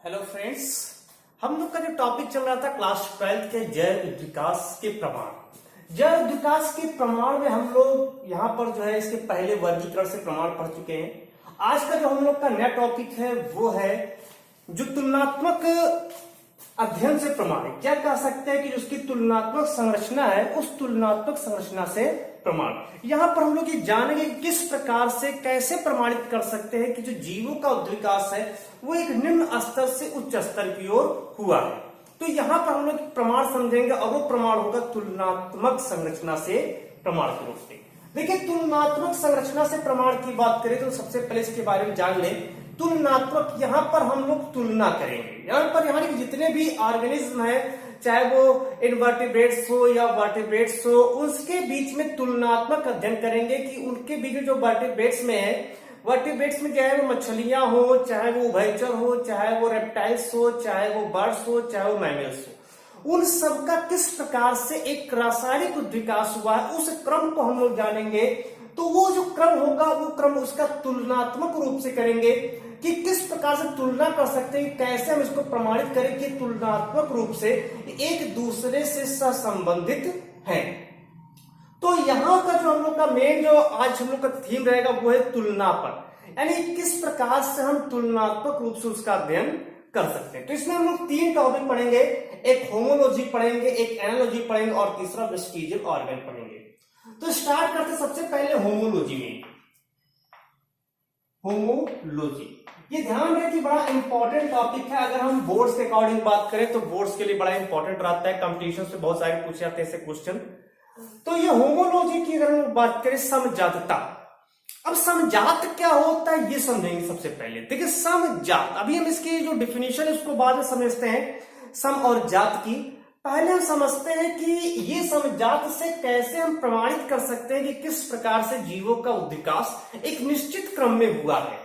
Hello friends, हम लोग का जो टॉपिक चल रहा था क्लास 12 के जैव विकास के प्रमाण। जैव विकास के प्रमाण में हम लोग यहाँ पर जो है इसके पहले वर्गीकरण से प्रमाण पढ़ चुके हैं। आज का जो हम लोग का नया टॉपिक है वो है जो तुलनात्मक अध्ययन से प्रमाण है। क्या कह सकते हैं कि जो उसकी तुलनात्मक संरचना है उस तुलनात्मक संरचना से प्रमाण। यहाँ पर हम लोग ये जानेंगे कि किस प्रकार से कैसे प्रमाणित कर सकते हैं कि जो जीवों का उद्विकास है वो एक निम्न स्तर से उच्च स्तर की ओर हुआ है। तो यहाँ पर हम लोग प्रमाण समझेंगे और वो प्रमाण होगा तुलनात्मक संरचना से प्रमाण के रूप में। देखिए, तुलनात्मक संरचना से प्रमाण की बात करें तो सबसे पहले इसके बारे में जान लें। तुलनात्मक, यहाँ पर हम लोग तुलना करेंगे। यहाँ की जितने भी ऑर्गेनिज्म है, चाहे वो इनवर्टिब्रेट्स हो या वर्टिब्रेट्स हो, उसके बीच में तुलनात्मक अध्ययन करेंगे कि उनके बीच जो वर्टिब्रेट्स में है, वर्टिब्रेट्स में चाहे वो मछलियां हो, चाहे वो उभयचर हो, चाहे वो रेप्टाइल्स हो, चाहे वो बर्ड्स हो, चाहे वो मैमल्स हो, उन सब का किस प्रकार से एक रासायनिक उद्विकास हुआ है उस क्रम को हम लोग जानेंगे। तो वो जो क्रम होगा वो क्रम उसका तुलनात्मक रूप से करेंगे कि किस प्रकार से तुलना कर सकते हैं, कैसे हम इसको प्रमाणित करें कि तुलनात्मक रूप से एक दूसरे से सहसंबंधित हैं। तो यहाँ का जो हम लोग का मेन जो आज हम लोग का थीम रहेगा वो है तुलना पर, यानी किस प्रकार से हम तुलनात्मक रूप से उसका अध्ययन कर सकते हैं। तो इसमें हम लोग तीन टॉपिक पढ़ेंगे, एक होमोलॉजी पढ़ेंगे, एक एनालॉजी पढ़ेंगे और तीसरा वेस्टिजियल ऑर्गन पढ़ेंगे। तो स्टार्ट करते सबसे पहले होमोलॉजी में। होमोलॉजी, ये ध्यान रहे कि बड़ा इंपॉर्टेंट टॉपिक है। अगर हम बोर्ड्स के अकॉर्डिंग बात करें तो बोर्ड्स के लिए बड़ा इंपॉर्टेंट रहता है, कंपटीशन से बहुत सारे पूछे जाते हैं ऐसे क्वेश्चन। तो ये होमोलॉजी की अगर हम बात करें, समजातता। अब समजात क्या होता है ये समझेंगे सबसे पहले। देखिए, समजात, अभी हम इसकी जो डिफिनेशन है उसको बाद में समझते हैं, सम और जात की। पहले हम समझते हैं कि ये समजात से कैसे हम प्रमाणित कर सकते हैं कि किस प्रकार से जीवों का उद्विकास एक निश्चित क्रम में हुआ है।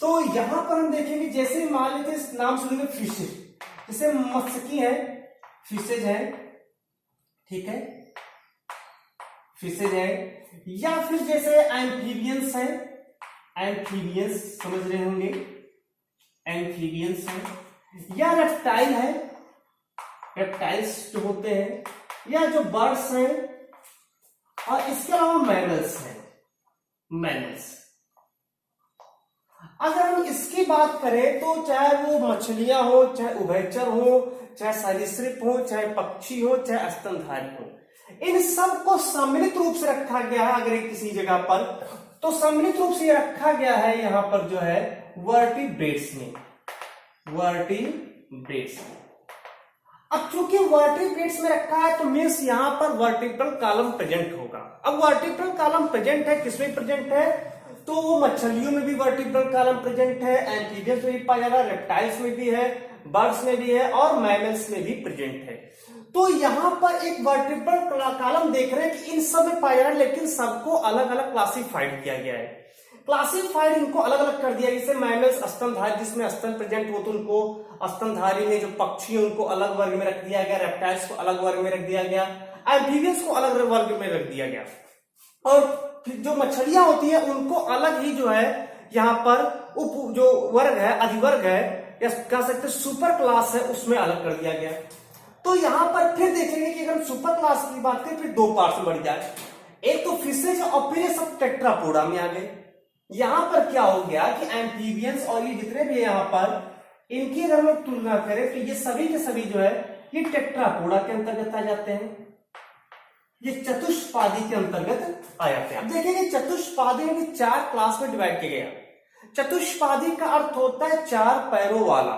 तो यहां पर हम देखेंगे, जैसे मान लेते हैं नाम सुनेंगे फिशेज, जैसे मत्स्यकी है, फिशेज है, ठीक है, फिशेज है, या फिर जैसे एम्फीबियंस है, एम्फीबियंस समझ रहे होंगे, एम्फीबियंस है, या रेप्टाइल है, रेप्टाइल्स जो होते हैं, या जो बर्ड्स हैं, और इसके अलावा मैमल्स हैं, मैमल्स। अगर हम इसकी बात करें तो चाहे वो मछलियां हो, चाहे उभयचर हो, चाहे सरीसृप हो, चाहे पक्षी हो, चाहे स्तनधारी हो, इन सब को सम्मिलित रूप से रखा गया है। अगर किसी जगह पर तो सम्मिलित रूप से रखा गया है यहां पर जो है वर्टिब्रेट्स में, वर्टिब्रेट्स। अब चूंकि वर्टिब्रेट्स में रखा है तो मीन्स यहां पर वर्टिब्रल कॉलम प्रेजेंट होगा। अब वर्टिब्रल कॉलम प्रेजेंट है, किसमें प्रेजेंट है? तो वो मछलियों में भी वर्टिब्रल कॉलम प्रेजेंट है, एम्फीबियंस में भी पाया जाएगा, रेप्टाइल्स में भी है, बर्ड्स में भी है और मैमल्स में भी प्रेजेंट है। तो यहां पर एक वर्टिब्रल कॉलम देख रहे हैं कि इन सब में पाया जा रहा है, लेकिन सबको अलग अलग क्लासिफाइड किया गया है। क्लासिफाइड इनको अलग अलग कर दिया, जैसे मैमल्स स्तनधारी, जिसमें स्तन प्रेजेंट हो तो उनको स्तनधारी में, जो पक्षी है उनको अलग वर्ग में रख दिया गया, रेप्टाइल्स को अलग वर्ग में रख दिया गया, एम्फीबियंस को अलग वर्ग में रख दिया गया, और जो मछलियां होती है उनको अलग ही जो है यहाँ पर उप जो वर्ग है, अधिवर्ग है, या कह सकते सुपर क्लास है, उसमें अलग कर दिया गया। तो यहां पर फिर देखेंगे कि अगर सुपर क्लास की बात करें फिर दो पार्ट में बढ़ जाए, एक तो फिशेज और फिर ये सब टेट्रापोडा में आ गए। यहां पर क्या हो गया कि एम्फीबियंस और ये जितने भी यहाँ पर, इनकी अगर हम लोग तुलना करें तो ये सभी के सभी जो है ये टेट्रापोडा के अंतर्गत आ जाते हैं, ये चतुष्पादी के अंतर्गत आ जाते हैं। अब देखेंगे चतुष्पादी में भी चार क्लास में डिवाइड किया गया। चतुष्पादी का अर्थ होता है चार पैरों वाला।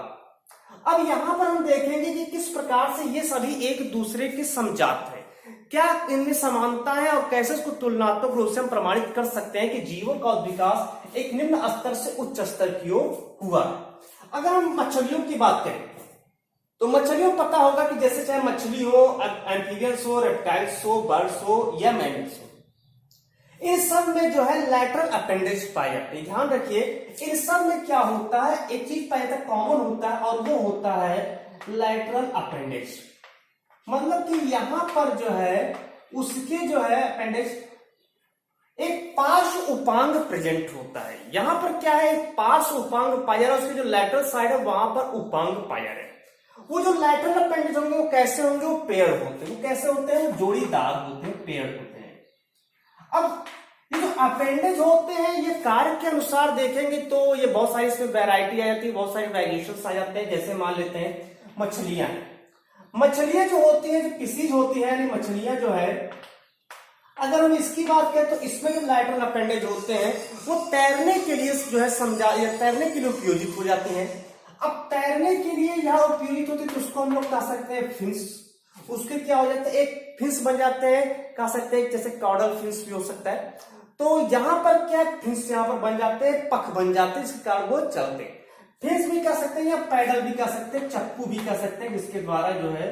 अब यहां पर हम देखेंगे कि किस प्रकार से ये सभी एक दूसरे के समजात है, क्या इनमें समानता है और कैसे इसको तुलनात्मक रूप से हम प्रमाणित कर सकते हैं कि जीवों का उद्विकास एक निम्न स्तर से उच्च स्तर की ओर हुआ। अगर हम मछलियों की बात करें तो मछलियों को पता होगा कि जैसे चाहे मछली हो, एम्फीबियंस हो, रेप्टाइल्स हो, बर्ड्स हो या मैमल्स हो, इन सब में जो है लैटरल अपेंडेज पाए जाते हैं। ध्यान रखिए, इन सब में क्या होता है, एक चीज पाया जाता है, कॉमन होता है, और वो होता है लैटरल अपेंडेज। मतलब कि यहां पर जो है उसके जो है अपेंडेज एक पार्श्व उपांग प्रेजेंट होता है। यहां पर क्या है, एक पार्श्व उपांग पाया जा रहा है, उसकी जो लेटरल साइड है वहां पर उपांग पाया जा रहा है। वो जो लेटरल अपेंडेज होंगे वो कैसे होंगे, वो पेयर होते हैं। वो कैसे होते हैं, जोड़ीदार होते हैं, पेयर होते हैं। अब ये जो अपेंडेज होते हैं ये कार्य के अनुसार देखेंगे तो ये बहुत सारी इसमें वैरायटी आ जाती है, बहुत सारे वेरिएशंस आ जाते हैं। जैसे मान लेते हैं मछलियां, मछलियां जो होती है, जो फिशीज होती है, यानी मछलियां जो है, अगर हम इसकी बात करें तो इसमें जो लैटरल अपेंडेज होते हैं वो तैरने के लिए जो है समझा या तैरने के लिए उपयोजित हो जाती हैं। अब तैरने के लिए यहाँ उपयोगित होती है तो उसको हम लोग कह सकते हैं फिंस। उसके क्या हो जाता है, एक फिंस बन जाते हैं, कह सकते हैं जैसे कॉर्डल फिंस भी हो सकता है। तो यहाँ पर क्या फिंस यहाँ पर बन जाते हैं, पख बन जाते हैं, इसके कारण वो चलते हैं। फिंस भी कह सकते हैं या पैडल भी कह सकते हैं, चप्पू भी कह सकते हैं, जिसके द्वारा जो है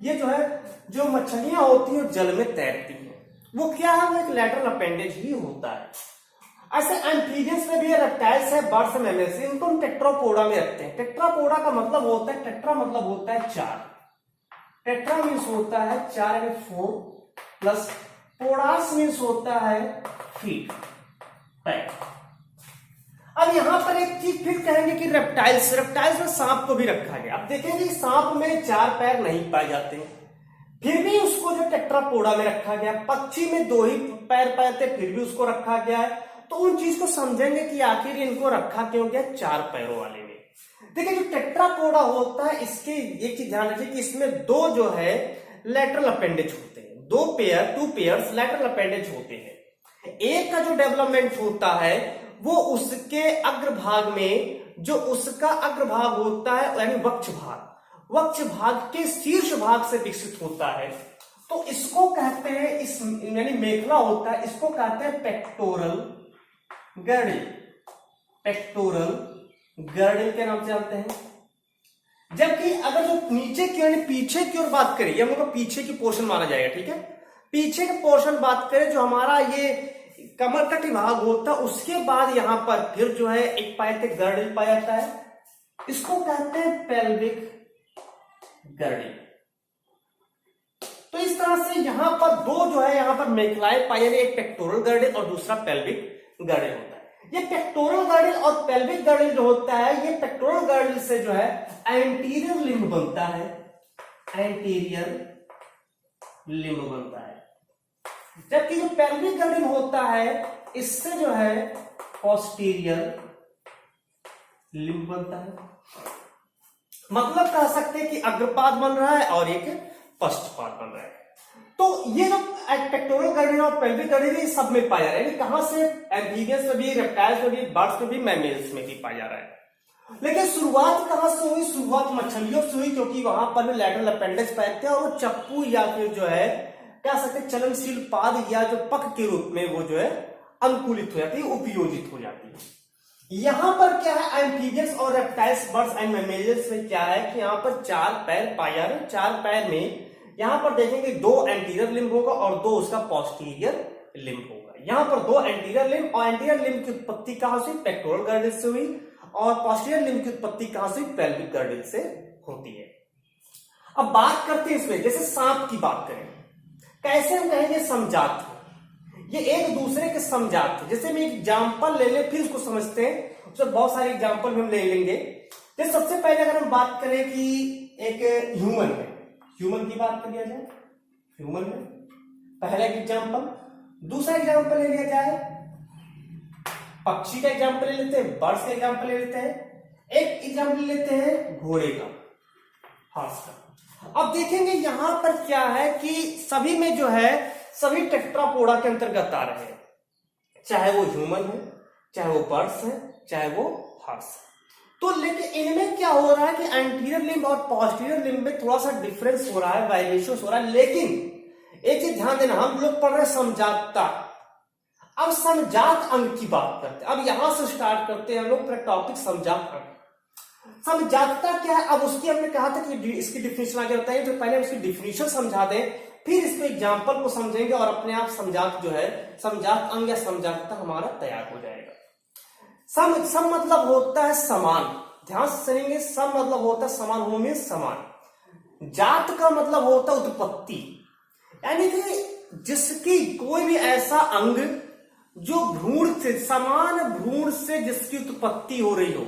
ये जो है जो मछलियां होती हैं जल में तैरती हैं। वो क्या है, वो एक लैटरल अपेंडेज ही होता है। ऐसे एम्फीबियंस में भी रेप्टाइल्स है, बर्ड्स है, मैमल्स, इनको हम टेट्रापोडा में रखते हैं। टेट्रापोडा का मतलब होता है, टेट्रा मतलब होता है चार, टेट्रा मीन्स होता है चार यानी 4 प्लस पोडास मीन्स होता है फीट पैक। अब यहां पर एक चीज फिर कहेंगे कि रेप्टाइल्स, रेप्टाइल्स में सांप को भी रखा गया। अब देखेंगे सांप में 4 पैर नहीं पाए जाते हैं, फिर भी उसको जो टेट्रापोडा में रखा गया। पक्षी में 2 ही पैर पाए थे, फिर भी उसको रखा गया है। तो उन चीज को समझेंगे कि आखिर इनको रखा क्यों गया 4 पैरों वाले में। देखिए जो टेट्रापोडा होता है, इसके एक चीज ध्यान रखिए कि इसमें 2 जो है लैटरल अपेंडेज होते हैं, 2 पेयर्स लैटरल अपेंडेज होते हैं। एक का जो डेवलपमेंट होता है वो उसके अग्रभाग में, जो उसका अग्रभाग होता है यानी वक्ष भाग, वक्ष भाग के शीर्ष भाग से विकसित होता है। तो इसको कहते हैं, इस यानी मेखला होता है, इसको कहते हैं पेक्टोरल गर्डिल, पेक्टोरल गर्डिल के नाम से जानते हैं। जबकि अगर जो नीचे की यानी पीछे की ओर बात करें, हम लोग पीछे की पोर्शन माना जाएगा, ठीक है। पीछे के पोर्शन बात करें, जो हमारा ये कमर का भाग होता है, उसके बाद यहां पर फिर जो है एक पाए गर्डिल पाया जाता है, इसको कहते हैं पेल्विक गर्डिल। तो इस तरह से यहां पर 2 जो है यहां पर मेखलाएं पाई, एक पेक्टोरल गर्डिल और दूसरा पेल्विक गर्डिल होता है। ये पेक्टोरल गर्डिल और पेल्विक गर्डिल जो होता है, ये पेक्टोरल गर्डिल से जो है एंटीरियर लिम्ब बनता है, एंटीरियर लिम्ब बनता है। जबकि जो पेल्विक गर्डिल होता है इससे जो है पोस्टीरियर लिम्ब बनता है। मतलब कह सकते हैं कि अग्रपाद बन रहा है और एक पश्चपाद बन रहा है। तो ये जो पेक्टोरल गर्डिल और पेल्विक गर्डिल ये सब में पाया जा रहा है। कहां से, एम्फीबियंस में भी, रेप्टाइल्स में भी, बर्ड्स में भी, मैमल्स में भी पाया जा रहा है। लेकिन शुरुआत कहां से हुई, शुरुआत मछलियों से हुई, क्योंकि वहां पर भी लैटरल अपेंडेज पाए थे और वो चप्पू या फिर जो है कह सकते चलनशील पाद या जो पख के रूप में वो जो है अनुकूलित हो जाती है, उपयोजित हो जाती है। यहां पर क्या है, एम्फीबियंस और रेप्टाइल्स, बर्ड्स एंड मैमल्स में क्या है कि यहां पर 4 पैर पाए जा रहे हैं। 4 पैर में यहां पर देखेंगे 2 एंटीरियर लिम्ब होगा और 2 उसका पोस्टीरियर लिम्ब होगा। यहां पर 2 एंटीरियर लिम्ब, और एंटीरियर लिम्ब की उत्पत्ति कहां से, पेक्टोरल गर्डिल से हुई, और पोस्टीरियर लिम्ब की उत्पत्ति कहां से, पेल्विक गर्डिल से होती है। अब बात करते हैं इसमें, जैसे सांप की बात करें, कैसे हम कहेंगे समझात, ये एक दूसरे के समझात थे। जैसे हम एक एग्जाम्पल ले लें फिर उसको समझते हैं, उसमें बहुत सारे एग्जाम्पल हम ले लेंगे। जैसे सबसे पहले अगर हम बात करें कि एक ह्यूमन है, ह्यूमन की बात कर लिया जाए, ह्यूमन में पहला एक एग्जाम्पल। दूसरा एग्जाम्पल ले लिया जाए, पक्षी का एग्जाम्पल ले लेते हैं, बर्ड्स का एग्जाम्पल ले लेते हैं। एक एग्जाम्पल लेते हैं घोड़े का, हॉर्स का। अब देखेंगे यहां पर क्या है कि सभी में जो है सभी टेट्रापोडा के अंतर्गत आ रहे हैं, चाहे वो ह्यूमन है, चाहे वो बर्ड्स है, चाहे वो हॉर्स है। तो लेकिन इनमें क्या हो रहा है कि एंटीरियर लिम्ब और पोस्टीरियर लिम्ब में थोड़ा सा डिफरेंस हो रहा है, वेरिएशन हो रहा है। लेकिन एक चीज ध्यान देना, हम लोग पढ़ रहे हैं समजातता। अब समजात अंग की बात करते हैं, अब यहां से स्टार्ट करते हैं हम लोग टॉपिक समजात अंग। समजातता क्या है, अब उसकी हमने कहा था कि इसकी डिफिनेशन आगे बताएंगे, तो पहले उसकी डिफिनेशन समझा दें, फिर इसके एग्जाम्पल को समझेंगे और अपने आप समजात जो है, समजात अंग या समजातता हमारा तैयार हो जाएगा। सम मतलब होता है समान, ध्यान से सुनेंगे, सम मतलब होता है समान, होने में समान। जात का मतलब होता है उत्पत्ति, यानी कि जिसकी कोई भी ऐसा अंग जो भ्रूण से, समान भ्रूण से जिसकी उत्पत्ति हो रही हो,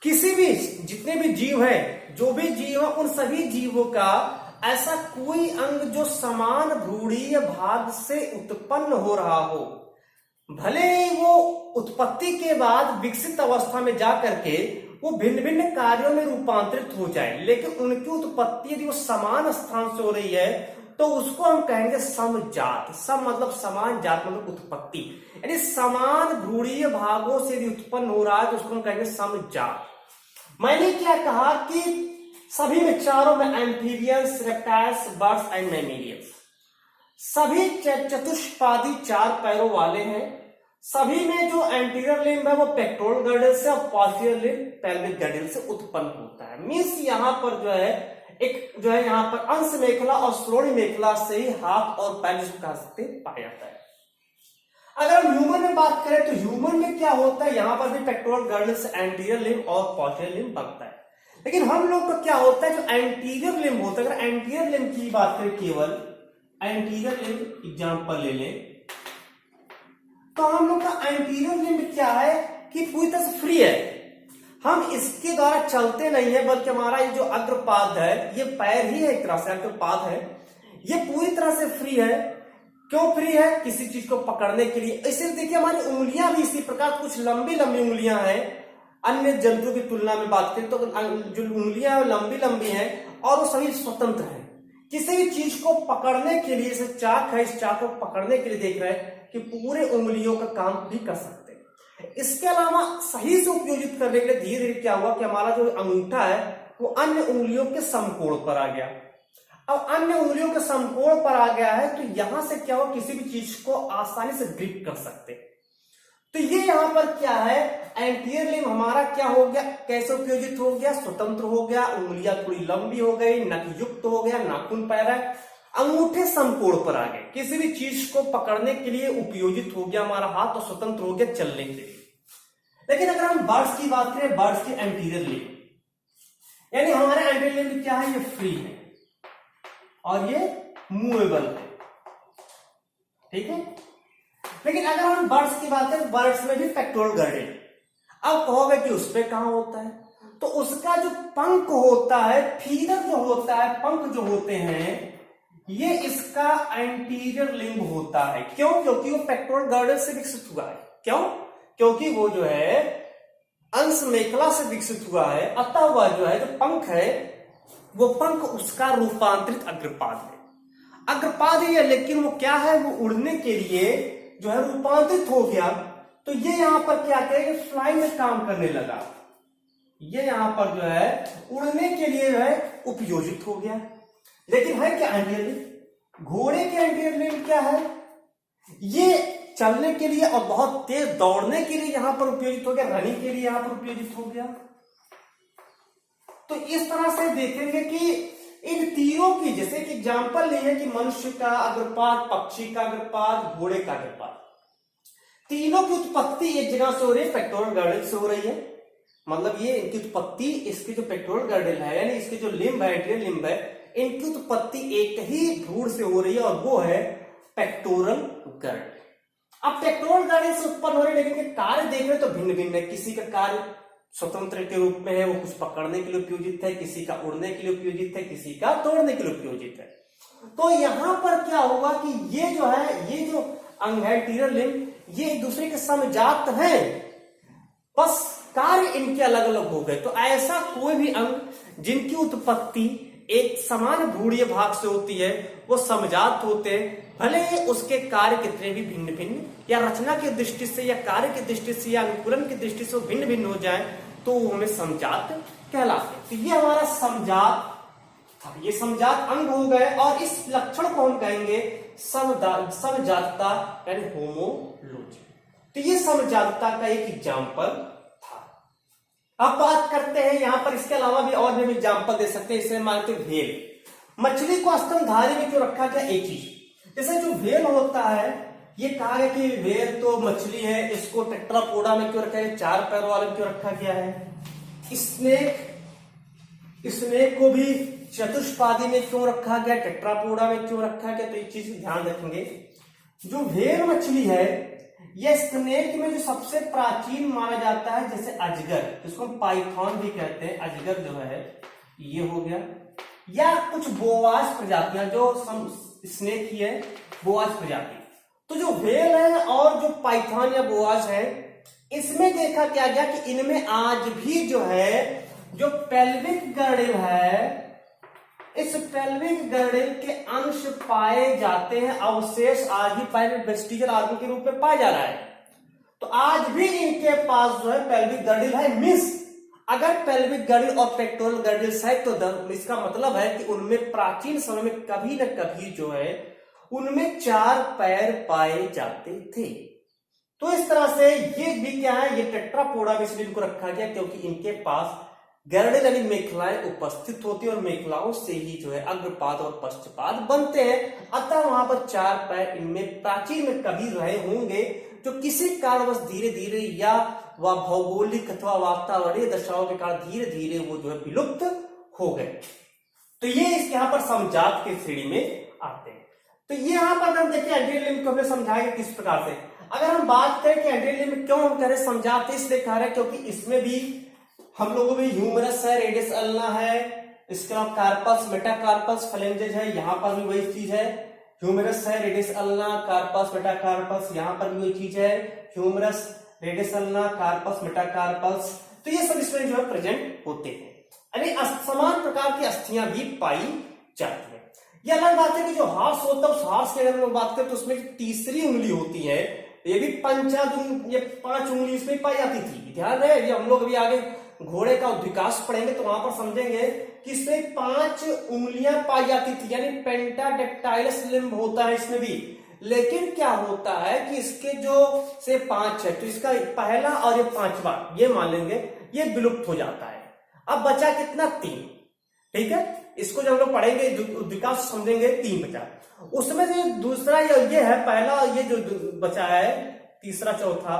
किसी भी, जितने भी जीव है, जो भी जीव है, उन सभी जीवों का ऐसा कोई अंग जो समान भ्रूणीय भाग से उत्पन्न हो रहा हो, भले ही वो उत्पत्ति के बाद विकसित अवस्था में जाकर के वो भिन्न भिन्न कार्यों में रूपांतरित हो जाए, लेकिन उनकी उत्पत्ति यदि वो समान स्थान से हो रही है तो उसको हम कहेंगे समजात। सम मतलब समान, जात मतलब उत्पत्ति, यानी समान भ्रूणीय भागों से यदि उत्पन्न हो रहा है तो उसको हम कहेंगे समजात। मैंने क्या कहा कि सभी में, चारों में, एम्फीबियंस, रेप्टाइल्स, बर्ड्स एंड मैमीलियंस, सभी चतुष्पादी 4 पैरों वाले हैं। सभी में जो एंटीरियर लिम्ब है वो पेक्टोरल गर्डल से और पोस्टीरियर लिम्ब पेल्विक गर्डल से उत्पन्न होता है। मींस यहां पर जो है एक जो है यहाँ पर अंश मेखला और श्रोणि मेखला से ही हाथ और पैर जिसको कह सकते पाया जाता है। अगर हम ह्यूमन में बात करें तो ह्यूमन में क्या होता है, यहां पर भी पेक्टोरल गर्डल से एंटीरियर लिम्ब और पोस्टीरियर लिम्ब बनता है। लेकिन हम लोग का क्या होता है, जो एंटीरियर लिम्ब होता है, अगर एंटीरियर लिम्ब की बात करें, केवल एंटीरियर लिम्ब एग्जांपल ले लें, तो हम लोग का एंटीरियर लिम्ब क्या है कि पूरी तरह से फ्री है। हम इसके द्वारा चलते नहीं है, बल्कि हमारा ये जो अग्रपाद है, ये पैर ही है, एक तरह से अग्रपाद है, ये पूरी तरह से फ्री है। क्यों फ्री है? किसी चीज को पकड़ने के लिए। इसे देखिए हमारी उंगलियां भी इसी प्रकार कुछ लंबी लंबी उंगलियां हैं। अन्य जंतुओं की तुलना में बात करें तो जो उंगलियां लंबी लंबी हैं और वो सभी स्वतंत्र हैं। किसी भी चीज को पकड़ने के लिए, जैसे चाक है, इस चाक को पकड़ने के लिए देख रहे हैं कि पूरे उंगलियों का काम भी कर सकते हैं। इसके अलावा सही से उपयोजित करने के लिए धीरे धीरे क्या हुआ कि हमारा जो अंगूठा है वो अन्य उंगलियों के समकोण पर आ गया। अब अन्य उंगलियों के समकोण पर आ गया है तो यहां से क्या हो, किसी भी चीज को आसानी से ग्रिप कर सकते। तो ये यहां पर क्या है, एंटीरियर लिम्ब हमारा क्या हो गया, कैसे उपयोजित हो गया, स्वतंत्र हो गया, उंगलियां थोड़ी लंबी हो गई, नख युक्त हो गया, नाखून पैर है, अंगूठे समकोण पर आ गए, किसी भी चीज को पकड़ने के लिए उपयोजित हो गया हमारा हाथ और स्वतंत्र हो गया चलने के लिए। लेकिन अगर हम बर्ड्स की बात करें, बर्ड्स की एंटीरियर लिम्ब, यानी हमारे एंटीरियर लिम्ब क्या है, ये फ्री है और ये मूवेबल है, ठीक है। लेकिन अगर हम बर्ड्स की बात करें, बर्ड्स में भी पेक्टोरल गर्डल। अब कहोगे कि उस पे कहां होता है, तो उसका जो पंख होता है, फीदर जो होता है, पंख जो होते हैं, ये इसका एंटीरियर लिम्ब होता है। क्यों? क्योंकि वो पेक्टोरल गर्डल से विकसित हुआ है। क्यों? क्योंकि वो जो है अंश मेखला से विकसित हुआ है, अतः वह जो है जो पंख है वो पंख उसका रूपांतरित अग्रपाद है। अग्रपाद ही है, लेकिन वो क्या है, वो उड़ने के लिए जो है रूपांतरित हो गया। तो ये यहां पर क्या करेगा, फ्लाई में काम करने लगा। ये यहां पर जो है उड़ने के लिए जो है उपयोजित हो गया। लेकिन है क्या एंटीरियर लिम्ब, घोड़े के एंटीरियर लिम्ब क्या है, ये चलने के लिए और बहुत तेज दौड़ने के लिए यहां पर उपयोजित हो गया, रनिंग के लिए यहां पर उपयोजित हो गया। तो इस तरह से देखेंगे कि इन तीनों की, जैसे कि एग्जांपल लिए है कि मनुष्य का अग्रपाद, पक्षी का अग्रपाद, घोड़े का अग्रपाद, तीनों की उत्पत्ति एक जगह से हो रही है, पेक्टोरल गर्डल से हो रही है। मतलब ये इनकी उत्पत्ति, इसकी जो पेक्टोरल गर्डल है यानी इसके जो लिम्ब है, एंटीरियर लिम्ब है, इनकी उत्पत्ति एक ही भ्रूण से हो रही है और वो है पेक्टोरल गर्डल। अब पेक्टोरल गर्डल से उत्पन्न हो रही है, लेकिन कार्य देख रहे तो भिन्न भिन्न है। किसी का कार्य स्वतंत्र के रूप में है, वो कुछ पकड़ने के लिए उपयोजित है, किसी का उड़ने के लिए उपयोजित है, किसी का तोड़ने के लिए उपयोजित है। तो यहां पर क्या होगा कि ये जो है, ये जो अंग है एंटीरियर लिम्ब, ये एक दूसरे के समजात हैं, बस कार्य इनके अलग अलग हो गए। तो ऐसा कोई भी अंग जिनकी उत्पत्ति एक समान भ्रूणीय भाग से होती है वो समजात होते हैं, भले ही उसके कार्य कितने भी भिन्न भिन्न या रचना की दृष्टि से या कार्य की दृष्टि से या अनुकूलन की दृष्टि से भिन्न भिन्न हो जाए तो वो हमें समजात कहलाते हैं। तो ये हमारा समजात था, ये समजात अंग हो गए और इस लक्षण को हम कहेंगे समजातता यानी होमोलॉजी। तो ये समजातता का एक एग्जाम्पल था। अब बात करते हैं यहां पर, इसके अलावा भी और भी एग्जाम्पल दे सकते हैं। इसे मानते हैं वेल। मछली को स्तनधारी में क्यों रखा गया, एक चीज, जैसे जो वेल होता है, ये कहा है कि वेल तो मछली है, इसको टेट्रापोडा में क्यों रखा है, 4 पैरों वाले में क्यों रखा गया है। स्नेक को भी चतुष्पादी में क्यों रखा गया, टेट्रापोडा में क्यों रखा गया, तो ये चीज ध्यान रखेंगे। जो व्हेल मछली है, ये स्नेक में जो सबसे प्राचीन माना जाता है, जैसे अजगर, जिसको हम पाइथन भी कहते हैं, अजगर जो है ये हो गया, या कुछ बोआज प्रजातियां जो स्नेक ही है, बोआज प्रजाति। तो जो व्हेल है और जो पाइथन या बोआज है, इसमें देखा क्या गया कि इनमें आज भी जो है जो पेल्विक गर्डल है, इस पेल्विक गर्डल के अंश पाए जाते हैं, अवशेष आज भी वेस्टिजल ऑर्गन के रूप में पाया जा रहा है। तो आज भी इनके पास जो है पेल्विक गर्डल है। मींस अगर पेल्विक गर्डल और पेक्टोरल गर्डल है तो इसका मतलब है कि उनमें प्राचीन समय में कभी न कभी जो है उनमें 4 पैर पाए जाते थे। तो इस तरह से ये भी क्या है, ये टेट्रापोडा में इनको रखा गया क्योंकि इनके पास गर्डल यानी मेखलाएं उपस्थित होती है और मेखलाओं से ही जो है अग्रपाद और पश्चपाद बनते हैं। अतः वहां पर 4 पैर इनमें प्राचीन में कभी रहे होंगे, जो किसी कारणवश धीरे धीरे या वह भौगोलिक अथवा वातावरणीय दशाओं के कारण धीरे धीरे वो जो है विलुप्त हो गए। तो ये यहाँ पर समजात के श्रेणी में आते हैं। तो ये यहाँ पर हम देखिए एंटीरियर लिम्ब को हमें समझाएंगे किस प्रकार से। अगर हम बात करें कि एंटीरियर लिम्ब क्यों हम कह रहे समजात, इसलिए कह रहे हैं क्योंकि इसमें भी हम लोगों में ह्यूमरस है, रेडियस अल्ना है, इसके अलावा कार्पस, मेटाकार्पस, फ्लेंजेज है, यहाँ पर भी वही चीज है, ह्यूमरस है, रेडियस अल्ना, कार्पस, मेटाकार्पस, यहाँ पर भी वही चीज है, humerus, radius ulna, carpus, metacarpus. तो ये सब इसमें जो है प्रेजेंट होते हैं, यानी समान प्रकार की अस्थियां भी पाई जाती है। ये अलग बात है कि जो हार्स होता है, उस हार्स के अगर हम बात करें तो उसमें तीसरी उंगली होती है, ये भी ये 5 उंगली इसमें पाई जाती थी। ध्यान रहे, ये हम लोग अभी आगे घोड़े का विकास पढ़ेंगे तो वहां पर समझेंगे कि इसमें 5 उंगलियां पाई जाती थी, यानी पेंटाडेक्टाइलस लिम्ब होता है इसमें भी। लेकिन क्या होता है कि इसके जो से 5 है, तो इसका पहला और ये 5वां ये मान लेंगे ये विलुप्त हो जाता है। अब बचा कितना? 3। ठीक है, इसको जब हम लोग पढ़ेंगे विकास समझेंगे 3 बचा। उसमें जो दूसरा ये है, पहला ये जो बचा है, तीसरा चौथा,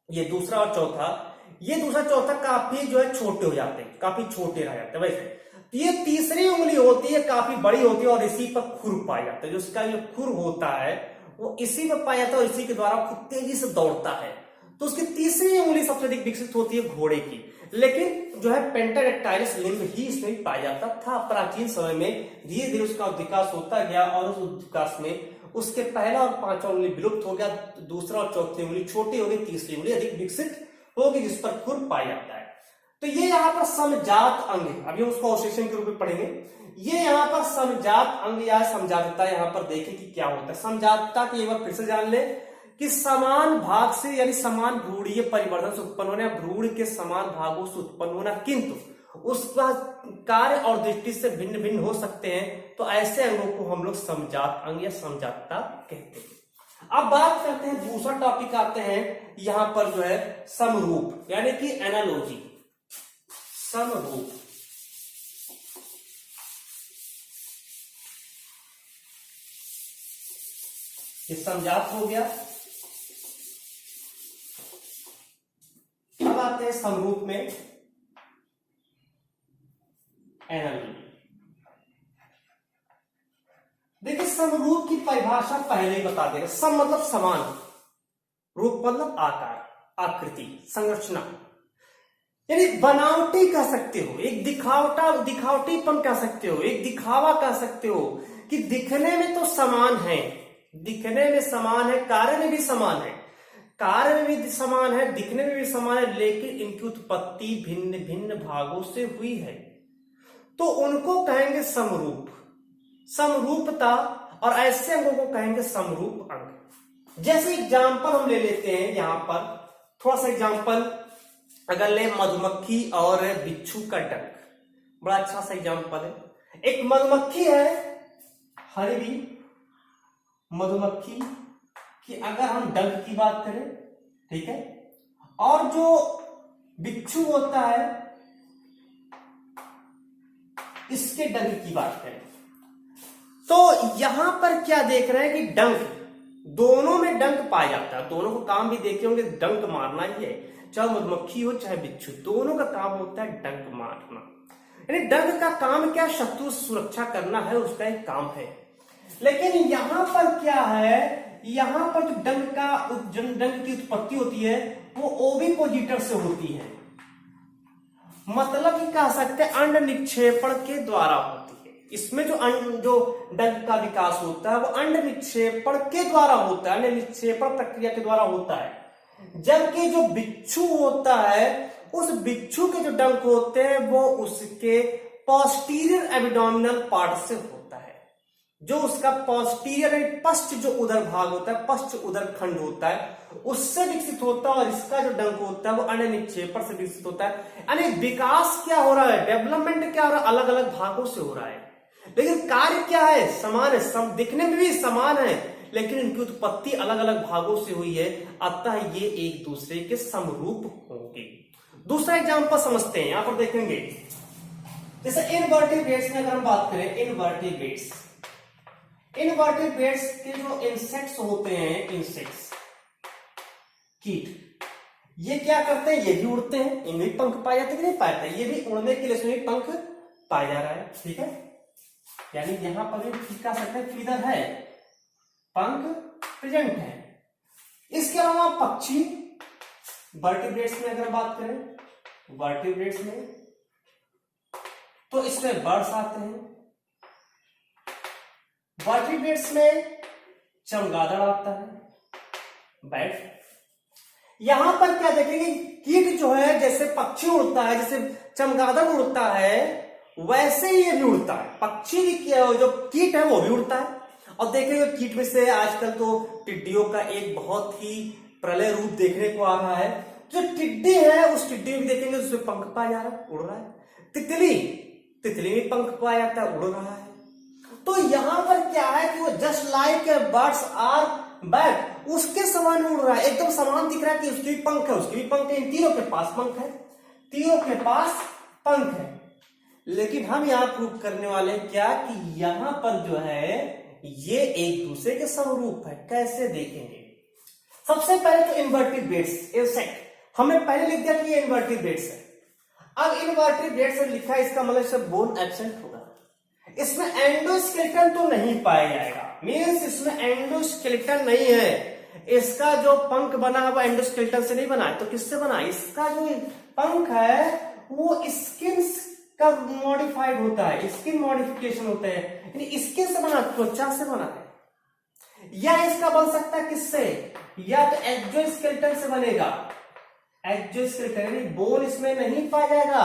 ये दूसरा और चौथा, ये दूसरा चौथा काफी जो है छोटे हो जाते हैं, काफी छोटे रह जाते हैं। वैसे ये तीसरी उंगली होती है, काफी बड़ी होती है और इसी पर खुर पाया जाता है। जो इसका जो खुर होता है वो इसी पर पाया जाता है और इसी के द्वारा खुद तेजी से दौड़ता है। तो उसकी तीसरी उंगली सबसे अधिक विकसित होती है घोड़े की। लेकिन जो है पेंटाडेक्टाइलस लिम्ब ही इसमें पाया जाता था। प्राचीन समय में धीरे धीरे उसका विकास होता गया और उस विकास में उसके पहला और 5वां उंगली विलुप्त हो गया, दूसरा और चौथी उंगली छोटी हो गई, तीसरी उंगली अधिक विकसित होगी जिस पर खुर पाया जाता है। तो ये यहाँ पर समजात अंग है, अभी हम उसको अवशेषण के रूप में पढ़ेंगे। ये यहाँ पर समजात अंग या समजातता, यहाँ पर देखें कि क्या होता है। समजातता की एक बार फिर से जान ले कि समान भाग से यानी समान भ्रूणीय परिवर्तन से उत्पन्न होना, भ्रूण के समान भागों से उत्पन्न होना, किंतु उसका कार्य और दृष्टि से भिन्न भिन्न हो सकते हैं। तो ऐसे अंगों को हम लोग समजात अंग या समजातता कहते हैं। अब बात करते हैं, दूसरा टॉपिक आते हैं यहां पर जो है समरूप, यानी कि एनालॉजी। समरूप ये समजात हो गया। अब आते हैं समरूप में एनालॉजी। देखिए, समरूप की परिभाषा पहले ही बता देगा। सम मतलब समान, रूप मतलब आकार, आकृति, संरचना, यानी बनावटी कह सकते हो, एक दिखावटीपन कह सकते हो, एक दिखावा कह सकते हो कि दिखने में तो समान है, दिखने में समान है, कार्य में भी समान है, कार्य में भी समान है, दिखने में भी समान है, लेकिन इनकी उत्पत्ति भिन्न भिन्न भागों से हुई है, तो उनको कहेंगे समरूप, समरूपता। और ऐसे अंगों को कहेंगे समरूप अंग। जैसे एग्जाम्पल हम ले लेते हैं, यहां पर थोड़ा सा एग्जाम्पल अगर ले, मधुमक्खी और बिच्छू का डंक, बड़ा अच्छा सा एग्जाम्पल है। एक मधुमक्खी है, हनी मधुमक्खी कि अगर हम डंक की बात करें, ठीक है, और जो बिच्छू होता है इसके डंक की बात करें, तो यहां पर क्या देख रहे हैं कि डंक, दोनों में डंक पाया जाता है। दोनों को काम भी देखे होंगे, डंक मारना ही है, चाहे मधुमक्खी हो चाहे बिच्छू, दोनों का काम होता है डंक मारना। यानी डंक का काम क्या? शत्रु से सुरक्षा करना है, उसका एक काम है। लेकिन यहां पर क्या है, यहां पर जो डंक की उत्पत्ति होती है वो ओविपोजिटर से होती है, मतलब कि कह सकते हैं अंड निक्षेपण के द्वारा होती है। इसमें जो डंक का विकास होता है वो अंड निक्षेपण के द्वारा होता है, अंड निक्षेपण प्रक्रिया के द्वारा होता है। जबकि जो बिच्छू होता है उस बिच्छू के जो डंक होते हैं वो उसके पोस्टीरियर एब्डोमिनल पार्ट से होता है, जो उसका पोस्टीरियर पश्च जो उदर भाग होता है, पश्च उदर खंड होता है, उससे विकसित होता है। और इसका जो डंक होता है वो अंड निक्षेपण से विकसित होता है। यानी विकास क्या हो रहा है, डेवलपमेंट क्या हो रहा है, अलग अलग भागों से हो रहा है, लेकिन कार्य क्या है, समान है, दिखने में भी समान है, लेकिन इनकी उत्पत्ति अलग अलग भागों से हुई है, अतः ये एक दूसरे के समरूप होंगे। दूसरा एग्जांपल समझते हैं, यहां पर देखेंगे जैसे इनवर्टिब्रेट्स में अगर हम बात करें, इनवर्टिब्रेट्स के जो इंसेक्ट्स होते हैं, इंसेक्ट्स कीट, ये क्या करते हैं, ये भी उड़ते हैं, इनमें भी पंख पाए जाते हैं कि नहीं पाए, ये भी उड़ने के लिए इसमें पंख पाया जा रहा है, ठीक है। यानी यहां पर भी कह सकते हैं फीदर है, पंख प्रेजेंट है। इसके अलावा पक्षी, वर्टिब्रेट्स में अगर बात करें, वर्टिब्रेट्स में तो इसमें बर्ड्स आते हैं, वर्टिब्रेट्स में चमगादड़ आता है, बैट। यहां पर क्या देखेंगे, कीट जो है जैसे पक्षी उड़ता है, जैसे चमगादड़ उड़ता है, वैसे ही ये भी उड़ता है। पक्षी भी जो कीट है वो भी उड़ता है। और देखेंगे कीट में से आजकल तो टिड्डियों का एक बहुत ही प्रलय रूप देखने को आ रहा है। जो टिड्डी है उस टिड्डी में भी देखेंगे उसमें पंख पाया जा रहा है, उड़ रहा है। तितली में पंख पाया जाता है, उड़ रहा है। तो यहां पर क्या है कि वो just like birds are back, उसके समान उड़ रहा है, एकदम समान दिख रहा है कि उसके भी पंख है, उसके भी पंख है, इन तीनों के पास पंख है, तीनों के पास पंख है। लेकिन हम यहां प्रूव करने वाले क्या कि यहां पर जो है ये एक दूसरे के समरूप है। कैसे देखेंगे, सबसे पहले तो इनवर्टिब्रेट्स इंसेक्ट हमने पहले लिख दिया कि ये इनवर्टिब्रेट्स है। अब इनवर्टिब्रेट्स लिखा है, इसका मतलब इसमें बोन एब्सेंट होगा, इसमें एंडोस्केलेटन तो नहीं पाया जाएगा, मींस इसमें एंडोस्केलेटन नहीं है। इसका जो पंख बना वो एंडोस्केलेटन से नहीं बना है, तो किससे बना, इसका जो पंख है वो स्किन का मॉडिफाइड होता है, स्किन मॉडिफिकेशन होता है, यानी स्किन से बना, त्वचा से बना है। या इसका बन सकता है किससे, या तो एक्सोस्केलेटन से बनेगा, एक्सोस्केलेटन यानी बोन इसमें नहीं पाया जाएगा।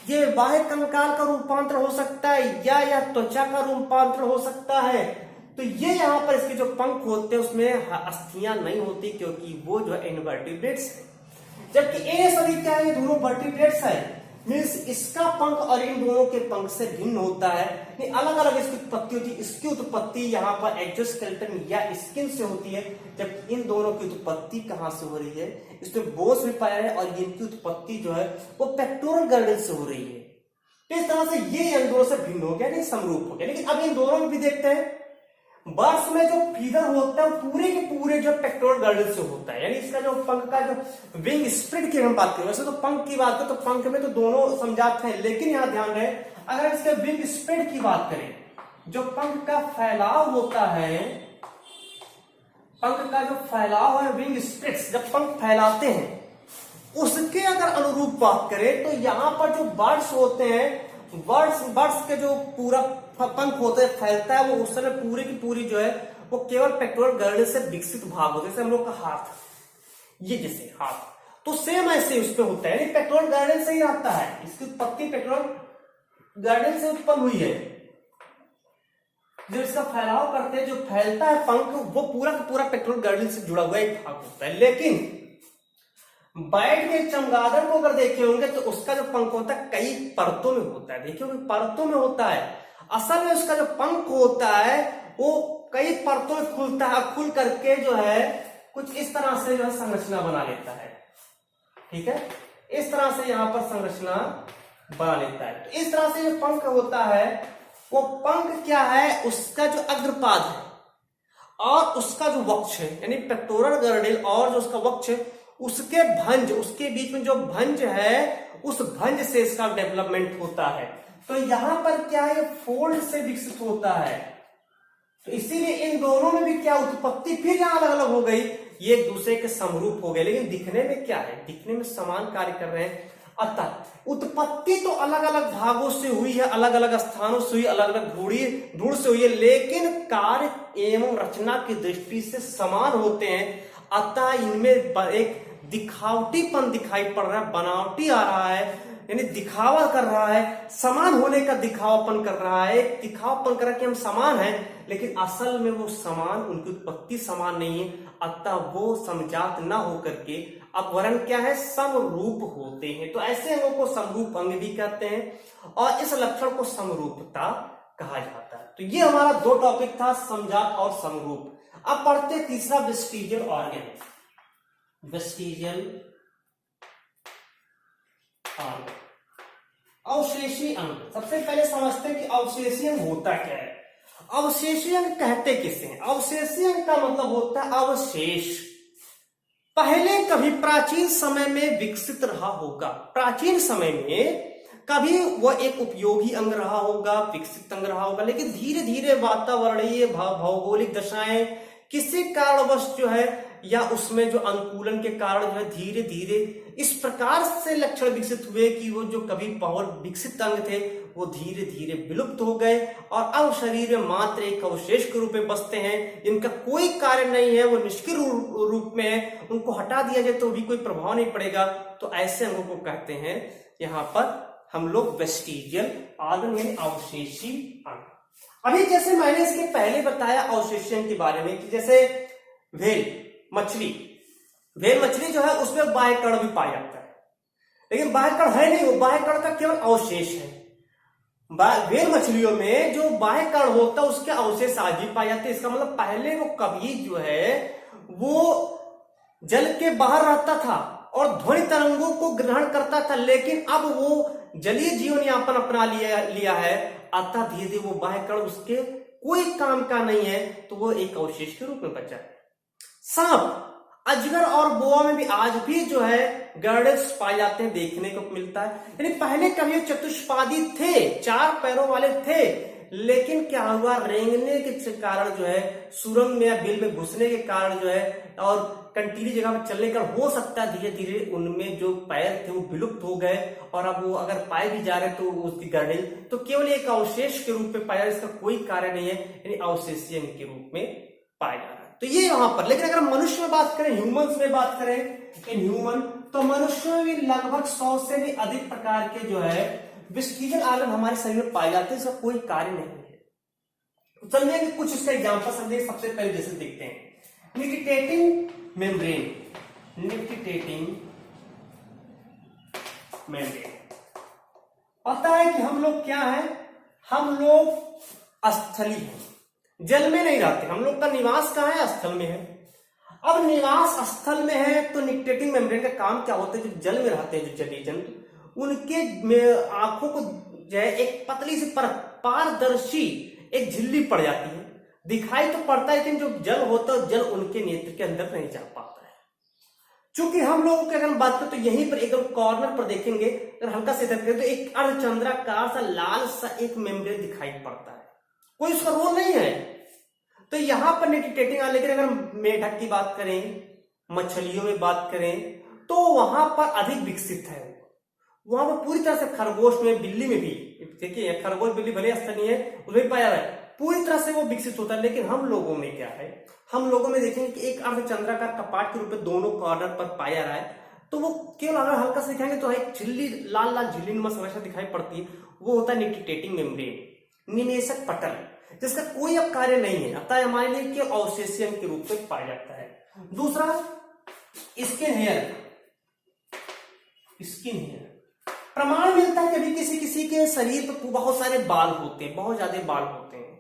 ये बाह्य कंकाल का रूपांतर हो सकता है या त्वचा का रूपांतर हो सकता है। तो ये यहां पर इसके जो पंख होते हैं उसमें अस्थियां नहीं होती, क्योंकि वो जो है इनवर्टिब्रेट्स है। जबकि ये सभी क्या है, दोनों वर्टिब्रेट्स है, मीन्स इसका पंख और इन दोनों के पंख से भिन्न होता है, अलग अलग इसकी उत्पत्ति होती है। इसकी उत्पत्ति यहाँ पर एक्सोस्केलेटन या स्किन से होती है, जबकि इन दोनों की उत्पत्ति कहां से हो रही है, इसमें बोन्स भी पाया है, और इनकी उत्पत्ति जो है वो पेक्टोरल गर्डल से हो रही है। तो इस तरह से ये इन दोनों से भिन्न हो गया, नहीं समरूप हो गया। लेकिन अब इन दोनों में भी देखते हैं, बर्ड्स में जो फीदर होता है पूरे के पूरे जो पेक्टोरल गर्डल से होता है, यानी इसका जो पंख का जो विंग स्प्रेड की हम बात करें, वैसे तो पंख की बात करें तो पंख में तो दोनों समझाते हैं, लेकिन यहां ध्यान रहे अगर इसके विंग स्प्रेड की बात करें, जो पंख का फैलाव होता है, पंख का जो फैलाव है, विंग स्प्रेड्स, जब पंख फैलाते हैं उसके अगर अनुरूप बात करें तो यहां पर जो बर्ड्स होते हैं, बर्ड्स के जो पूरा पंख होता है फैलता है, वो उस समय पूरी की पूरी जो है वो केवल पेक्टोरल गर्डल से विकसित भाग होता है। जैसे हम लोग का हाथ, ये जैसे हाथ, तो सेम ऐसे उस पे होता है, पेक्टोरल गर्डल से ही आता है, इसकी उत्पत्ति पेक्टोरल गर्डल से उत्पन्न हुई है। जो इसका फैलाव करते हैं, जो फैलता है पंख, वो पूरा का पूरा पेक्टोरल गर्डल से जुड़ा हुआ एक भाग होता है। लेकिन बैट के चमगादड़ को अगर देखे होंगे तो उसका जो पंख होता है कई परतों में होता है, देखिए परतों में होता है। असल में उसका जो पंख होता है वो कई परतों में खुलता है, खुल करके जो है कुछ इस तरह से जो है संरचना बना लेता है, ठीक है, इस तरह से यहां पर संरचना बना लेता है। तो इस तरह से जो पंख होता है, वो पंख क्या है, उसका जो अग्रपाद है और उसका जो वक्ष है, यानी पेक्टोरल गर्डल और जो उसका वक्ष है, उसके भंज, उसके बीच में जो भंज है, उस भंज से इसका डेवलपमेंट होता है। तो यहां पर क्या है, फोल्ड से विकसित होता है, तो इसीलिए इन दोनों में भी क्या उत्पत्ति फिर यहां अलग अलग हो गई, ये एक दूसरे के समरूप हो गए, लेकिन दिखने में क्या है, दिखने में समान कार्य कर रहे हैं। अतः उत्पत्ति तो अलग अलग भागों से हुई है, अलग अलग स्थानों से हुई, अलग अलग धूड़ से हुई है, लेकिन कार्य एवं रचना की दृष्टि से समान होते हैं। अतः इनमें एक दिखावटीपन दिखाई पड़ रहा है, बनावटी आ रहा है, यानी दिखावा कर रहा है, समान होने का दिखावापन कर रहा है, दिखावापन कर रहा है कि हम समान हैं, लेकिन असल में वो समान, उनकी उत्पत्ति समान नहीं है। अतः वो समजात न होकर के अब वर्ण क्या है, समरूप होते हैं। तो ऐसे अंगों को समरूप अंग भी कहते हैं और इस लक्षण को समरूपता कहा जाता है। तो ये हमारा दो टॉपिक था, समजात और समरूप। अब पढ़ते तीसरा, वेस्टिजियल ऑर्गन। वेस्टिजियल ऑर्गन, अवशेषी अंग। सबसे पहले समझते हैं कि अवशेषी अंग होता क्या है। अवशेषी अंग कहते किसे हैं? अवशेषी अंग का मतलब होता है अवशेष, पहले कभी प्राचीन समय में विकसित रहा होगा, प्राचीन समय में कभी वह एक उपयोगी अंग रहा होगा, विकसित अंग रहा होगा, लेकिन धीरे धीरे वातावरणीय भौगोलिक दशाएं किसी कारणवश जो है, या उसमें जो अनुकूलन के कारण जो है, धीरे धीरे इस प्रकार से लक्षण विकसित हुए कि वो जो कभी पावर विकसित अंग थे वो धीरे धीरे विलुप्त हो गए और अब शरीर में मात्र एक अवशेष के रूप में बसते हैं, जिनका कोई कार्य नहीं है, वो निष्क्रिय रूप में है, उनको हटा दिया जाए तो भी कोई प्रभाव नहीं पड़ेगा। तो ऐसे अंगों को कहते हैं यहां पर हम लोग वेस्टिजियल ऑर्गन, यानी अवशेषी अंग। अभी जैसे मैंने इसके पहले बताया अवशेषी अंग के बारे में कि जैसे व्हेल मछली, व्हेल मछली जो है उसमें बाह्य कण भी पाया जाता है, लेकिन बाह्य कण है नहीं, वो बाह्य कण का केवल अवशेष है। व्हेल मछलियों में जो बाह्य कण होता है उसके अवशेष आज भी पाए जाते हैं। इसका मतलब पहले वो कभी जो है वो जल के बाहर रहता था और ध्वनि तरंगों को ग्रहण करता था, लेकिन अब वो जलीय जीवन यापन अपना लिया है। अतः धीरे धीरे वो बाह्य कण उसके कोई काम का नहीं है, तो वो एक अवशेष के रूप में बचा है। सांप, अजगर और बोआ में भी आज भी जो है गर्डेल्स पाए जाते हैं, देखने को मिलता है। यानी पहले कभी चतुष्पादी थे, चार पैरों वाले थे, लेकिन क्या हुआ, रेंगने के कारण जो है, सुरंग में या बिल में घुसने के कारण जो है और कंटीली जगह पर चलने का हो सकता है धीरे धीरे उनमें जो पैर थे वो विलुप्त हो गए, और अब वो अगर पाए भी जा रहे तो उसकी गर्डेल तो केवल एक अवशेष के रूप में पाया, इसका कोई कार्य नहीं है, यानी अवशेषीय अंग के रूप में पाया जा रहा है। तो ये यहां पर, लेकिन अगर मनुष्य में बात करें, ह्यूमंस में बात करें इन ह्यूमन, तो मनुष्य में भी लगभग 100 से भी अधिक प्रकार के जो है वेस्टिजियल ऑर्गन हमारे शरीर में पाए जाते हैं, इसका कोई कार्य नहीं है। तो चलिए कि कुछ इसका एग्जांपल समझे। सबसे पहले जैसे देखते हैं निकिटेटिंग मेम्ब्रेन, निकिटेटिंग मेम्ब्रेन। पता है कि हम लोग क्या है, हम लोग स्थली हैं, जल में नहीं रहते, हम लोग का निवास कहाँ है, स्थल में है। अब निवास स्थल में है तो निकिटेटिंग मेम्ब्रेन का काम क्या होता है, जो जल में रहते हैं जो जलीय जंतु, उनके आंखों को जो है एक पतली सी पारदर्शी एक झिल्ली पड़ जाती है, दिखाई तो पड़ता है, लेकिन जो जल होता है जल उनके नेत्र के अंदर नहीं जा पाता है। चूंकि हम लोगों की अगर बात करें तो यहीं पर एकदम कॉर्नर पर देखेंगे, अगर हल्का से इधर तो एक अर्धचंद्राकार सा लाल सा एक मेम्ब्रेन दिखाई पड़ता है, कोई उसका रोल नहीं है। तो यहां पर निकिटेटिंग आ, लेकिन अगर मेढक की बात करें, मछलियों में बात करें, तो वहां पर अधिक विकसित है, वहां पर पूरी तरह से खरगोश में, बिल्ली में भी, देखिए खरगोश बिल्ली भले स्थलीय है उसमें पाया जाता है, पूरी तरह से वो विकसित होता है। लेकिन हम लोगों में क्या है, हम लोगों में देखेंगे कि एक अर्धचंद्राकार कपाट के रूप में दोनों कॉर्नर पर पाया जा रहा है, तो वो केवल अगर हल्का से दिखाएंगे तो एक झिल्ली, लाल लाल झिल्ली नुमा समस्या दिखाई पड़ती है, वो होता है निकिटेटिंग मेम्ब्रेन, निमेषक पटल, जिसका कोई अब कार्य नहीं है, अतः हमारे लिए केवल अवशेषी अंग के रूप में पाया जाता है। दूसरा स्किन हेयर, स्किन हेयर प्रमाण मिलता है कभी किसी किसी के शरीर पर बहुत सारे बाल होते हैं, बहुत ज्यादा बाल होते हैं,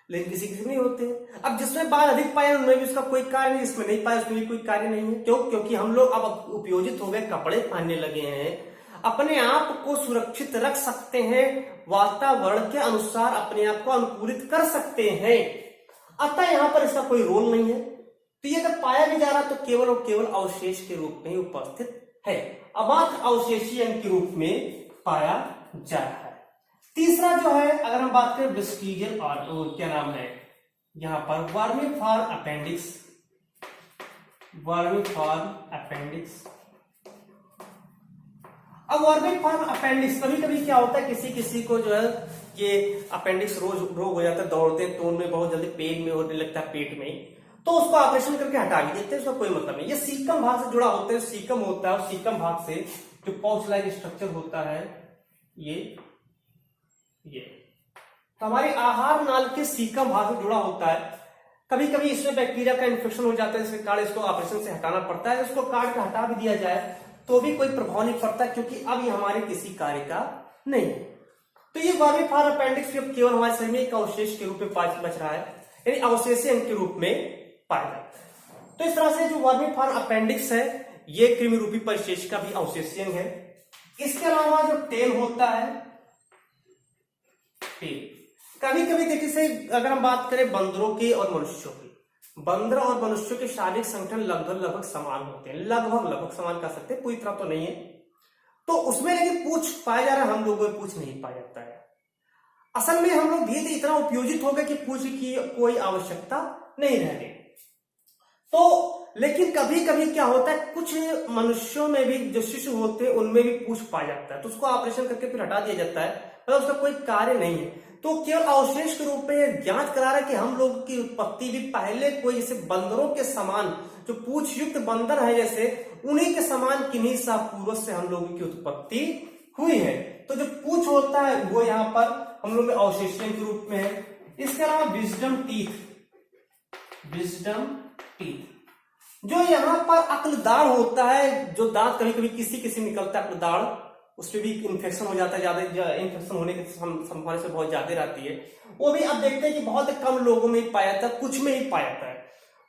लेकिन किसी किसी नहीं होते। अब जिसमें बाल अधिक पाए उनमें भी उसका कोई कार्य नहीं, जिसमें नहीं पाए उसमें भी कोई कार्य नहीं है। क्यों? क्योंकि हम लोग अब उपयोजित हो गए, कपड़े पहनने लगे हैं, अपने आप को सुरक्षित रख सकते हैं, वातावरण के अनुसार अपने आप को अनुकूलित कर सकते हैं, अतः यहां पर इसका कोई रोल नहीं है। तो ये अगर पाया भी जा रहा तो केवल और केवल अवशेष के रूप में ही उपस्थित है, अमात्र अवशेषीय अंग के रूप में पाया जा रहा है। तीसरा जो है, अगर हम बात करें वेस्टिजियल ऑर्गन, क्या नाम है, यहां पर वर्मीफॉर्म अपेंडिक्स, वर्मीफॉर्म अपेंडिक्स। अब वर्मीफॉर्म अपेंडिक्स कभी कभी क्या होता है, किसी किसी को जो है ये अपेंडिक्स रोग हो जाता है, दौड़ते हैं तो उनमें बहुत जल्दी पेन में होने लगता है, पेट में, तो उसको ऑपरेशन करके हटा भी देते हैं, उसका कोई मतलब नहीं। ये सीकम भाग से जुड़ा होता है, सीकम होता है और सीकम भाग से जो पाउच लाइक स्ट्रक्चर होता है ये तो हमारे आहार नाल के सीकम भाग से जुड़ा होता है। कभी कभी इसमें बैक्टीरिया का इन्फेक्शन हो जाता है, इसके कारण इसको ऑपरेशन से हटाना पड़ता है। इसको काट के हटा भी दिया जाए तो भी कोई प्रभाव नहीं पड़ता, क्योंकि अब ये हमारे किसी कार्य का नहीं है। तो ये वर्मीफॉर्म अपेंडिक्स केवल हमारे शरीर में एक अवशेष के रूप में बच रहा है, यानी अवशेषीय अंग के रूप में पाया जाता है। तो इस तरह से जो वर्मीफॉर्म अपेंडिक्स है ये कृमि रूपी परिशेष का भी अवशेषीय अंग है। इसके अलावा जो टेल होता है, टेल कभी कभी देखिए से अगर हम बात करें बंदरों की और मनुष्यों की, बंदर और मनुष्यों के शारीरिक संगठन लगभग समान होते हैं, लगभग समान कह सकते हैं, पूरी तरह तो नहीं है। तो उसमें लेकिन पूंछ पाया जा रहा है, हम लोगों में पूंछ नहीं पाया जाता है। असल में हम लोग धीरे धीरे इतना उपयोजित हो गए कि पूंछ की कोई आवश्यकता नहीं रह गई। तो लेकिन कभी कभी क्या होता है, कुछ मनुष्यों में भी जो शिशु होते हैं उनमें भी पूंछ पाया जाता है, तो उसको ऑपरेशन करके फिर हटा दिया जाता है, मतलब उसका कोई कार्य नहीं है। तो केवल अवशेष के रूप में जांच करा रहा है कि हम लोग की उत्पत्ति भी पहले कोई जैसे बंदरों के समान, जो पूंछ युक्त बंदर है जैसे, उन्हीं के समान किन्हीं सा पूर्वज से हम लोगों की उत्पत्ति हुई है। तो जो पूंछ होता है वो यहाँ पर हम लोग में अवशेषीय के रूप में है। इसके अलावा विजडम टीथ, विजडम टीथ जो यहाँ पर अक्लदाढ़ होता है, जो दांत कभी कभी किसी निकलता है अक्लदाढ़, उसमें भी इन्फेक्शन हो जाता है, ज्यादा इन्फेक्शन होने की संभावना से बहुत ज्यादा रहती है। वो भी अब देखते हैं कि बहुत कम लोगों में ही पाया जाता है, कुछ में ही पाया जाता है।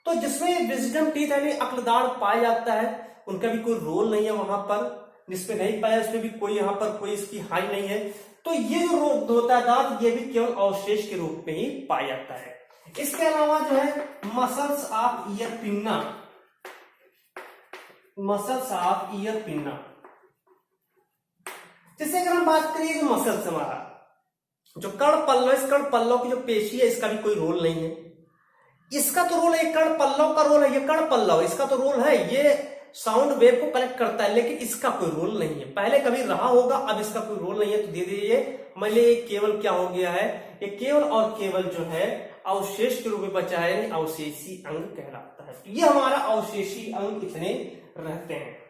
तो जिसमें विजडम टीथ यानी अक्लदाढ़ पाया जाता है, उनका भी कोई रोल नहीं है वहां पर, जिसमें नहीं पाया उसमें भी कोई यहाँ पर कोई इसकी हानि नहीं है। तो ये जो रोग होता है दांत, ये भी केवल अवशेष के रूप में ही पाया जाता है। इसके अलावा जो है muscles of ear pinna, muscles of ear pinna, जैसे अगर हम बात करिए जो मसल्स हमारा जो कर्ण पल्लव, इस कर्ण पल्लव की जो पेशी है इसका भी कोई रोल नहीं है। इसका तो रोल है, कर्ण पल्लव का रोल है, ये कर्ण पल्लव इसका तो रोल है, ये साउंड वेव को कलेक्ट करता है, लेकिन इसका कोई रोल नहीं है। पहले कभी रहा होगा, अब इसका कोई रोल नहीं है। तो धीरे धीरे मान लीजिए केवल क्या हो गया है, ये केवल और केवल जो है अवशेष के रूप में बचा है, अवशेषी अंग कहलाता है। तो ये हमारा अवशेषी अंग इतने रहते हैं।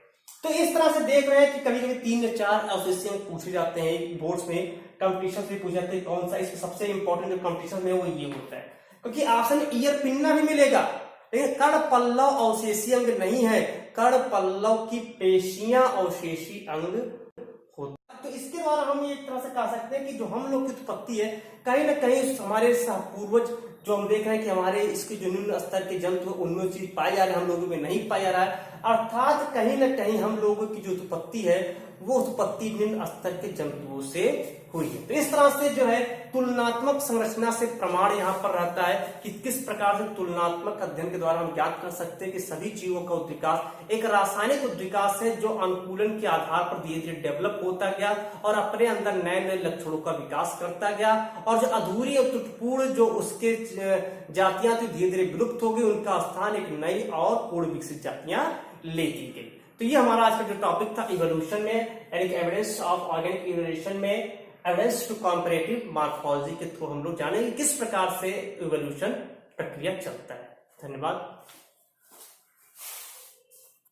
तो इस तरह से देख रहे हैं कि कभी कभी 3 या 4 अवशेषी अंग पूछे जाते हैं बोर्ड्स में, कंपटीशन से पूछे जाते हैं कौन सा, इसमें सबसे इंपॉर्टेंट जो कंपटीशन में वो ये होता है, क्योंकि ऑप्शन ईयर पिन्ना भी मिलेगा, लेकिन कर्ण पल्लव अवशेषी अंग नहीं है, कर्ण पल्लव की पेशियां अवशेषी अंग होता है। तो इसके द्वारा हम ये एक तरह से कह सकते हैं कि जो हम लोग की उत्पत्ति है, कहीं ना कहीं हमारे पूर्वज जो हम देख रहे हैं कि हमारे इसके जो निम्न स्तर के जंतु उनमें चीज पाई जा रही है, हम लोगों में नहीं पाया जा रहा है, अर्थात कहीं ना कहीं हम लोगों की जो उत्पत्ति है वो उत्पत्ति निम्न स्तर के जंतुओं से हुई है। तो इस तरह से जो है तुलनात्मक संरचना से प्रमाण यहाँ पर रहता है कि किस प्रकार से तुलनात्मक अध्ययन के द्वारा हम ज्ञात कर सकते हैं कि सभी जीवों का उद्विकास एक रासायनिक उद्विकास है, जो अनुकूलन के आधार पर धीरे धीरे डेवलप होता गया और अपने अंदर नए नए लक्षणों का विकास करता गया, और जो अधूरी और त्रुटिपूर्ण जो उसके जातियां थी धीरे धीरे विलुप्त हो गई, उनका स्थान एक नई और पूर्ण विकसित जातियां लेती गई। तो ये हमारा आज का जो टॉपिक था इवोल्यूशन में, यानी कि एविडेंस ऑफ ऑर्गेनिक इवोल्यूशन में एविडेंस टू कंपैरेटिव मॉर्फोलॉजी के थ्रू हम लोग जानेंगे किस प्रकार से इवोल्यूशन प्रक्रिया चलता है। धन्यवाद।